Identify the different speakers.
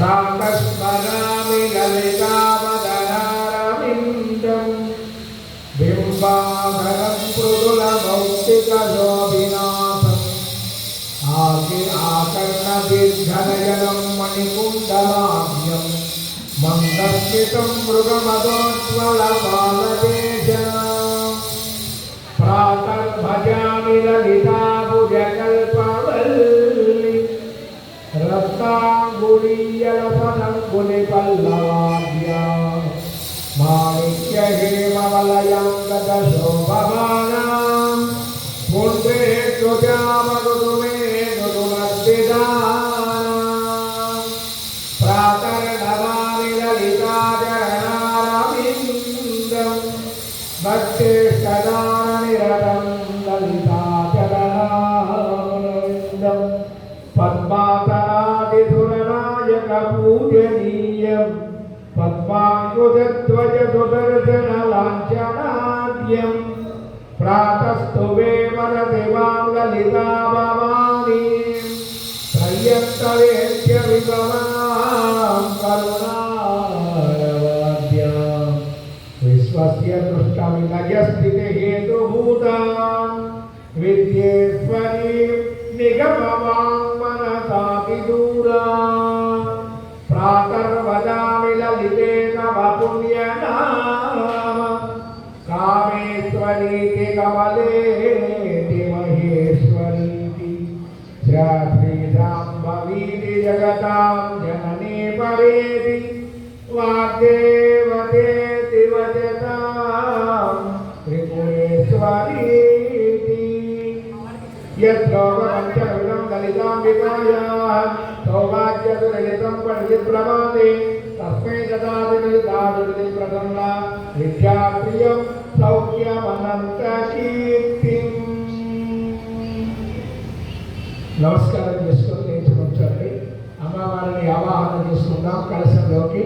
Speaker 1: प्रातस्मरामि ललितावदनारविन्दं बिम्बाधरं मृदुलमौक्तिकशोभिनाथम् आकर्णदीर्घनयनं मणिकुण्डलाभ्यं मन्दस्मितं मृगमदोज्ज्वलमालदेशम् प्रातर्भजामि ललिताभुजकल्पवल्लि रत्नाङ्गुलीयलसनङ्गुलिपल्लवाद्या माणिक्यहेमवलयाङ्गदशोभमानां पुण्ड्रेष्वजामरुदुमे नुदुनर्दिदानां प्रातर्नमामि ललिताचरणारविन्दं भक्तेष्टदाननिरतं ललिताचरणारविन्दं पद्मातनादिधुरनायकपूजनीयं पद्माङ्कुजध्वजसुदर्शनलाञ्छनाद्यं प्रातस्तुवे वरदिवां ललिता भवानीं त्रय्यन्तवेत्य विभवां करुणारवाद्यां विश्वस्य दृष्टविलयस्थितिहेतुभूतां विद्येश्वरीं निगमवाङ्मनसातिदूरा प्रातर्वदामि ललितेन वपुण्यनाम कामेश्वरीति कमलेति महेश्वरीति श्रीशाम्भवीति जगतां जननी परेति वाग्देवतेति वचतां त्रिपुरेश्वरीति यद्लोकपञ्चविधं ललिताम्बिकायाः सौभाग्यसुरहितं पण्डितप्रमादे तस्मै ददाति ललितादुर्गे प्रसन्ना विद्याप्रियं सौख्यमनन्तकीर्तिम्। నమస్కారం చేసుకొని లేచి నుంచండి. అమ్మవారిని ఆవాహన చేసుకుందాం కలశంలోకి.